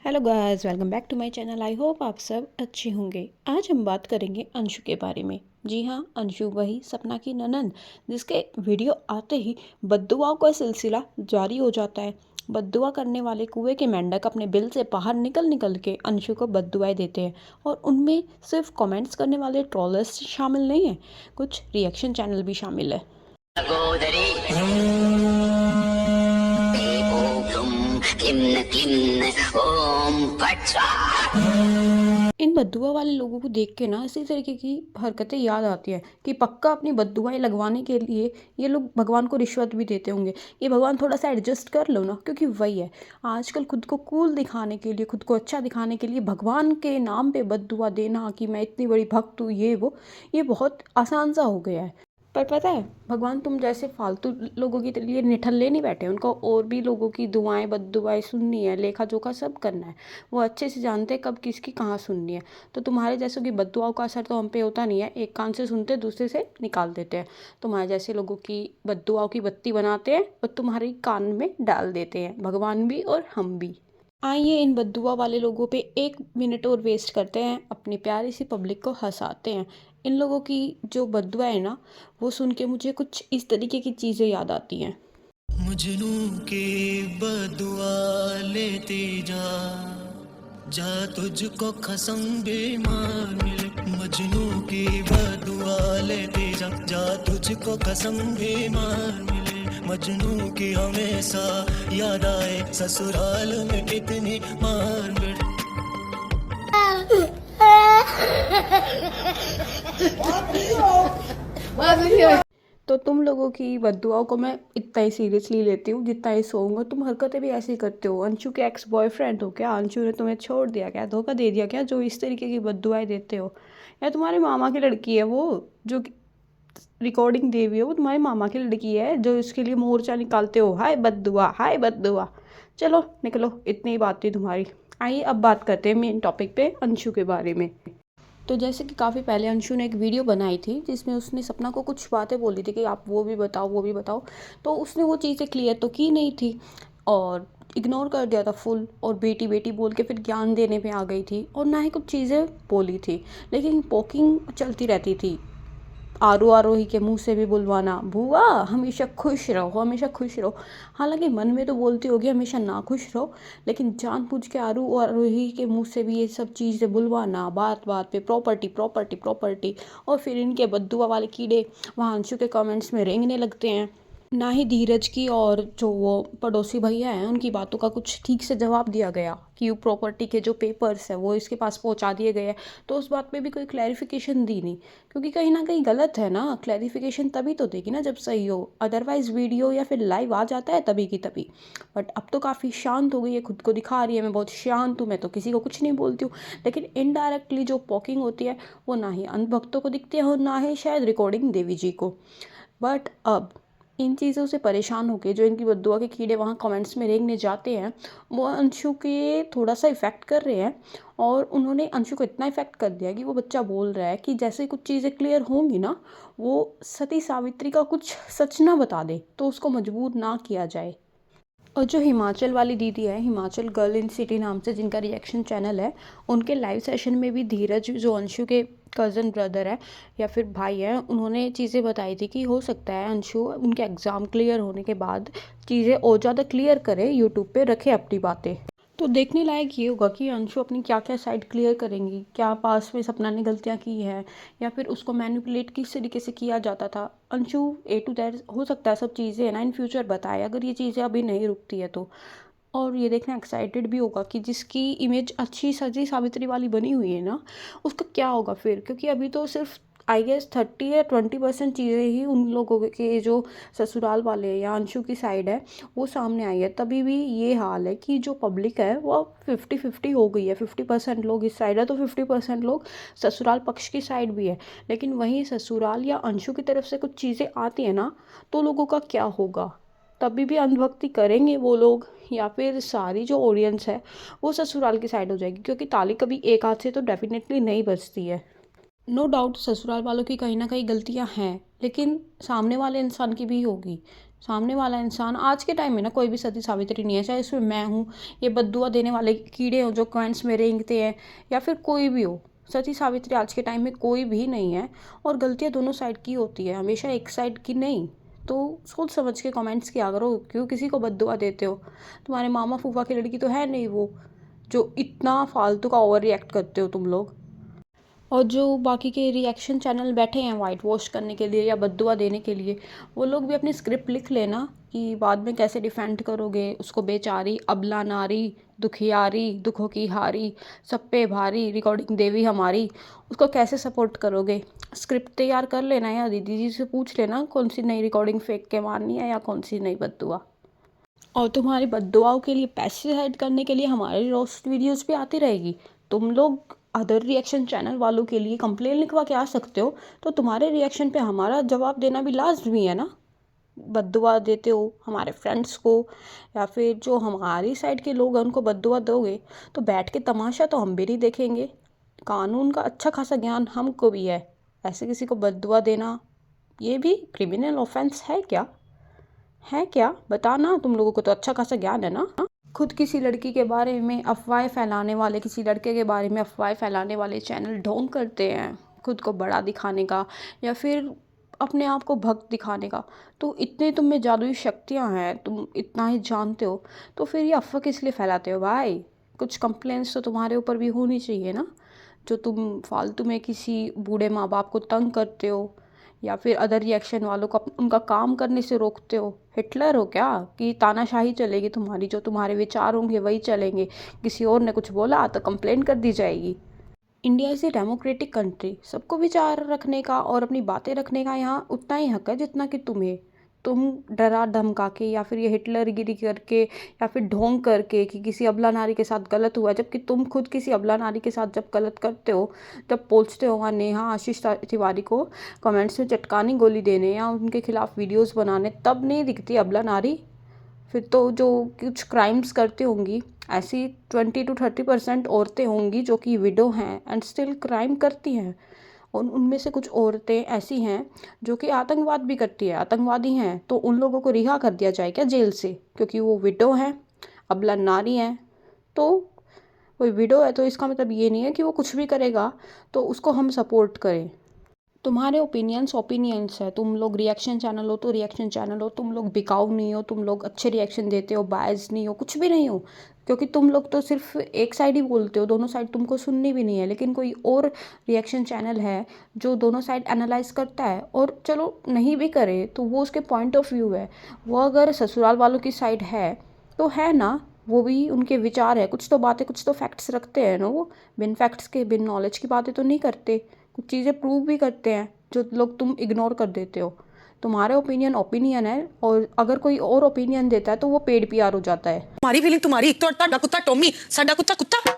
Hello guys, welcome back to my channel. I hope आप सब अच्छे होंगे। आज हम बात करेंगे अंशु के बारे में। जी हाँ, अंशु वही सपना की ननंद जिसके वीडियो आते ही बद्दुआओं का सिलसिला जारी हो जाता है। बद्दुआ करने वाले कुएं के मेंढक अपने बिल से बाहर निकल निकल के अंशु को बद्दुआएं देते हैं और उनमें सिर्फ कमेंट्स करने वाले ट्रोलर्स शामिल नहीं हैं, कुछ रिएक्शन चैनल भी शामिल है। इन बद्दुआ वाले लोगों को देख के ना इसी तरीके की हरकतें याद आती है कि पक्का अपनी बद्दुआएं लगवाने के लिए ये लोग भगवान को रिश्वत भी देते होंगे। ये भगवान थोड़ा सा एडजस्ट कर लो ना, क्योंकि वही है आजकल खुद को कूल दिखाने के लिए, खुद को अच्छा दिखाने के लिए भगवान के नाम पे बद्दुआ देना कि मैं इतनी बड़ी भक्त हूँ, ये बहुत आसान सा हो गया है। पर पता है, भगवान तुम जैसे फालतू लोगों के लिए निठल्ले नहीं बैठे। उनको और भी लोगों की दुआएं बद्दुआएं सुननी है, लेखा जोखा सब करना है। वो अच्छे से जानते हैं कब किसकी कहाँ सुननी है। तो तुम्हारे जैसों की बद्दुआओं का असर तो हम पे होता नहीं है। एक कान से सुनते दूसरे से निकाल देते हैं। तुम्हारे जैसे लोगों की बद्दुआओं की बत्ती बनाते हैं और तुम्हारे कान में डाल देते हैं, भगवान भी और हम भी। आइए इन बद्दुआ वाले लोगों पे 1 मिनट और वेस्ट करते हैं, अपनी प्यारी सी पब्लिक को हंसाते हैं। इन लोगों की जो बद्दुआ है ना, वो सुन के मुझे कुछ इस तरीके की चीज़ें याद आती हैं। मजनू के बदुआ लेते जा जा तुझको कसम बेईमान मिले। मजनू की बदुआ लेते जा जा तुझको कसम बेईमान मिले। मजनू की हमेशा याद आए ससुराल में कितनी मार मिले। तो तुम लोगों की बद्दुआओं को मैं इतना ही सीरियसली लेती हूँ जितना ही सोऊंगा। तुम हरकतें भी ऐसी करते हो। अंशु के एक्स बॉयफ्रेंड हो क्या? अंशु ने तुम्हें छोड़ दिया क्या, धोखा दे दिया क्या, जो इस तरीके की बद्दुआएं देते हो? या तुम्हारे मामा की लड़की है वो जो रिकॉर्डिंग दे हुई है? वो तुम्हारे मामा की लड़की है जो इसके लिए मोर्चा निकालते हो? हाय बद्दुआ, हाय बद्दुआ। चलो निकलो, इतनी ही बात थी तुम्हारी। आइए अब बात करते हैं मेन टॉपिक पे, अंशु के बारे में। तो जैसे कि काफ़ी पहले अंशु ने एक वीडियो बनाई थी जिसमें उसने सपना को कुछ बातें बोली थी कि आप वो भी बताओ, वो भी बताओ। तो उसने वो चीज़ें क्लियर तो की नहीं थी और इग्नोर कर दिया था फुल, और बेटी बेटी बोल के फिर ज्ञान देने पे आ गई थी और ना ही कुछ चीज़ें बोली थी। लेकिन पोकिंग चलती रहती थी, आरू आरोही के मुंह से भी बुलवाना, बुआ हमेशा खुश रहो, हमेशा खुश रहो। हालांकि मन में तो बोलती होगी हमेशा ना खुश रहो, लेकिन जानबूझ के आरू आरोही के मुंह से भी ये सब चीज़ें बुलवाना, बात बात पे प्रॉपर्टी प्रॉपर्टी प्रॉपर्टी। और फिर इनके बद्दुआ वाले कीड़े वहाँ अंशु के कमेंट्स में रेंगने लगते हैं। ना ही धीरज की और जो वो पड़ोसी भैया हैं उनकी बातों का कुछ ठीक से जवाब दिया गया कि प्रॉपर्टी के जो पेपर्स है वो इसके पास पहुंचा दिए गए हैं। तो उस बात पे भी कोई क्लैरिफिकेशन दी नहीं, क्योंकि कहीं ना कहीं गलत है ना। क्लैरिफिकेशन तभी तो देगी ना जब सही हो, अदरवाइज वीडियो या फिर लाइव आ जाता है तभी की तभी। बट अब तो काफ़ी शांत हो गई है, खुद को दिखा रही है मैं बहुत शांत हूँ, मैं तो किसी को कुछ नहीं बोलती हूँ। लेकिन इनडायरेक्टली जो पॉकिंग होती है वो ना ही अंधभक्तों को दिखती है और ना ही शायद रिकॉर्डिंग देवी जी को। बट अब इन चीज़ों से परेशान होकर जो इनकी बद्दुआ के कीड़े वहाँ कमेंट्स में रेंगने जाते हैं, वो अंशु के थोड़ा सा इफ़ेक्ट कर रहे हैं। और उन्होंने अंशु को इतना इफ़ेक्ट कर दिया कि वो बच्चा बोल रहा है कि जैसे कुछ चीज़ें क्लियर होंगी ना, वो सती सावित्री का कुछ सच ना बता दे तो उसको मजबूर ना किया जाए। और जो हिमाचल वाली दीदी है, हिमाचल गर्ल इन सिटी नाम से जिनका रिएक्शन चैनल है, उनके लाइव सेशन में भी धीरज जो अंशु के कज़न ब्रदर है या फिर भाई है, उन्होंने चीज़ें बताई थी कि हो सकता है अंशु उनके एग्ज़ाम क्लियर होने के बाद चीज़ें और ज़्यादा क्लियर करे, यूट्यूब पे रखे अपनी बातें। तो देखने लायक ये होगा कि अंशु अपनी क्या क्या साइड क्लियर करेंगी। क्या पास में सपना ने गलतियाँ की हैं या फिर उसको मैनिपुलेट किस तरीके से किया जाता था। अंशु ए टू दैट हो सकता है सब चीज़ें है ना इन फ्यूचर बताए, अगर ये चीज़ें अभी नहीं रुकती है तो। और ये देखना एक्साइटेड भी होगा कि जिसकी इमेज अच्छी सजी सावित्री वाली बनी हुई है ना, उसका क्या होगा फिर। क्योंकि अभी तो सिर्फ आई गेस 30 या 20% चीज़ें ही उन लोगों के जो ससुराल वाले या अंशु की साइड है वो सामने आई है। तभी भी ये हाल है कि जो पब्लिक है वो 50-50 हो गई है। 50% लोग इस साइड है तो 50% लोग ससुराल पक्ष की साइड भी है। लेकिन वहीं ससुराल या अंशु की तरफ से कुछ चीज़ें आती है ना, तो लोगों का क्या होगा? तभी भी अंधभक्ति करेंगे वो लोग, या फिर सारी जो ऑडियंस है वो ससुराल की साइड हो जाएगी। क्योंकि ताली कभी एक हाथ से तो डेफिनेटली नहीं बजती है। नो डाउट ससुराल वालों की कहीं ना कहीं गलतियां हैं, लेकिन सामने वाले इंसान की भी होगी। सामने वाला इंसान आज के टाइम में ना कोई भी सती सावित्री नहीं है, चाहे इसमें मैं हूँ, ये बद्दुआ देने वाले कीड़े हो जो कमेंट्स में रेंगते हैं, या फिर कोई भी हो। सती सावित्री आज के टाइम में कोई भी नहीं है। और गलतियाँ दोनों साइड की होती है, हमेशा एक साइड की नहीं। तो सोच समझ के कमेंट्स किया करो, क्यों किसी को बद्दुआ देते हो। तुम्हारे मामा फूफा की लड़की तो है नहीं वो, जो इतना फालतू का ओवर रिएक्ट करते हो तुम लोग। और जो बाकी के रिएक्शन चैनल बैठे हैं वाइट वॉश करने के लिए या बद्दुआ देने के लिए, वो लोग भी अपनी स्क्रिप्ट लिख लेना कि बाद में कैसे डिफेंड करोगे उसको। बेचारी अबला नारी, दुखियारी, दुखों की हारी, सब पे भारी, रिकॉर्डिंग देवी हमारी, उसको कैसे सपोर्ट करोगे। स्क्रिप्ट तैयार कर लेना, या दीदी जी से पूछ लेना कौन सी नई रिकॉर्डिंग फेंक के मारनी है या कौन सी नई बद्दुआ। और तुम्हारी बद्दुआओं के लिए पैसे ऐड करने के लिए हमारी रोस्ट वीडियोस भी आती रहेगी। तुम लोग अदर रिएक्शन चैनल वालों के लिए कंप्लेन लिखवा के आ सकते हो, तो तुम्हारे रिएक्शन पे हमारा जवाब देना भी लाजमी है ना। बद्दुआ देते हो हमारे फ्रेंड्स को, या फिर जो हमारी साइड के लोग हैं उनको बद्दुआ दोगे, तो बैठ के तमाशा तो हम भी नहीं देखेंगे। कानून का अच्छा खासा ज्ञान हमको भी है। ऐसे किसी को बद्दुआ देना, ये भी क्रिमिनल ऑफेंस है क्या? है क्या? बताना, तुम लोगों को तो अच्छा खासा ज्ञान है ना। खुद किसी लड़की के बारे में अफवाहें फैलाने वाले, किसी लड़के के बारे में अफवाहें फैलाने वाले चैनल ढोंग करते हैं खुद को बड़ा दिखाने का, या फिर अपने आप को भक्त दिखाने का। तो इतने तुम में जादुई शक्तियाँ हैं, तुम इतना ही जानते हो, तो फिर ये अफवाह किस लिए फैलाते हो भाई? कुछ कंप्लेंट्स तो तुम्हारे ऊपर भी होनी चाहिए ना। जो तुम फालतू में किसी बूढ़े माँ बाप को तंग करते हो, या फिर अदर रिएक्शन वालों को उनका काम करने से रोकते हो। हिटलर हो क्या कि तानाशाही चलेगी तुम्हारी? जो तुम्हारे विचार होंगे वही चलेंगे। किसी और ने कुछ बोला तो कंप्लेंट कर दी जाएगी। India is a democratic country, सबको विचार रखने का और अपनी बातें रखने का यहाँ उतना ही हक है जितना कि तुम्हें। तुम डरा धमका के या फिर ये हिटलरगिरी करके या फिर ढोंग करके कि किसी अबला नारी के साथ गलत हुआ, जबकि तुम खुद किसी अबला नारी के साथ जब गलत करते हो, जब पहुँचते हो वहाँ नेहा आशीष तिवारी को कमेंट्स में चटकानी गोली देने या उनके खिलाफ वीडियोस बनाने, तब नहीं दिखती अबला नारी। फिर तो जो कुछ क्राइम्स करती होंगी, ऐसी 20 to 30% औरतें होंगी जो कि विडो हैं एंड स्टिल क्राइम करती हैं। और उनमें से कुछ औरतें ऐसी हैं जो कि आतंकवाद भी करती है, आतंकवादी हैं। तो उन लोगों को रिहा कर दिया जाए क्या जेल से, क्योंकि वो विडो हैं, अबला नारी हैं। तो कोई विडो है तो इसका मतलब ये नहीं है कि वो कुछ भी करेगा तो उसको हम सपोर्ट करें। तुम्हारे ओपिनियंस है। तुम लोग रिएक्शन चैनल हो तो रिएक्शन चैनल हो, तुम लोग बिकाऊ नहीं हो, तुम लोग अच्छे रिएक्शन देते हो, बायस नहीं हो, कुछ भी नहीं हो। क्योंकि तुम लोग तो सिर्फ एक साइड ही बोलते हो, दोनों साइड तुमको सुननी भी नहीं है। लेकिन कोई और रिएक्शन चैनल है जो दोनों साइड एनालाइज करता है, और चलो नहीं भी करे तो वो उसके पॉइंट ऑफ व्यू है। वो अगर ससुराल वालों की साइड है तो है ना, वो भी उनके विचार है। कुछ तो बातें, कुछ तो फैक्ट्स रखते हैं ना वो। बिन फैक्ट्स के, बिन नॉलेज की बातें तो नहीं करते, कुछ चीज़ें प्रूव भी करते हैं जो लोग तुम इग्नोर कर देते हो। तुम्हारे ओपिनियन है, और अगर कोई और ओपिनियन देता है तो वो पेड पीआर हो जाता है। हमारी फीलिंग तुम्हारी, एक तो ਤੁਹਾਡਾ ਕੁੱਤਾ ਟੋਮੀ, ਸਾਡਾ ਕੁੱਤਾ ਕੁੱਤਾ।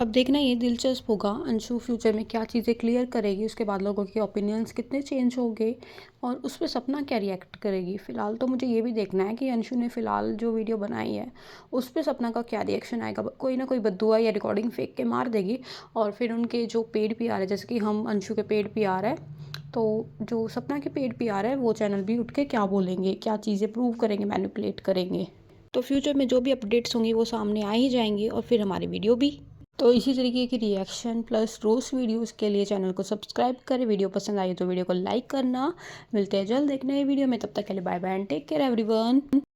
अब देखना ये दिलचस्प होगा अंशु फ्यूचर में क्या चीज़ें क्लियर करेगी, उसके बाद लोगों के ओपिनियंस कितने चेंज होंगे और उस पर सपना क्या रिएक्ट करेगी। फ़िलहाल तो मुझे ये भी देखना है कि अंशु ने फ़िलहाल जो वीडियो बनाई है उस पर सपना का क्या रिएक्शन आएगा। कोई ना कोई बद्दुआ या रिकॉर्डिंग फेंक के मार देगी, और फिर उनके जो पेड पीआर है, जैसे कि हम अंशु के पेड पीआर है, तो जो सपना के पेड पीआर है वो चैनल भी उठ के क्या बोलेंगे, क्या चीज़ें प्रूव करेंगे, मैनिपुलेट करेंगे। तो फ्यूचर में जो भी अपडेट्स होंगी वो सामने आ ही जाएंगी, और फिर हमारी वीडियो भी। तो इसी तरीके की रिएक्शन प्लस रोस्ट वीडियोस के लिए चैनल को सब्सक्राइब करें। वीडियो पसंद आई तो वीडियो को लाइक करना। मिलते हैं जल्द एक नए वीडियो में, तब तक के लिए bye bye and take care everyone.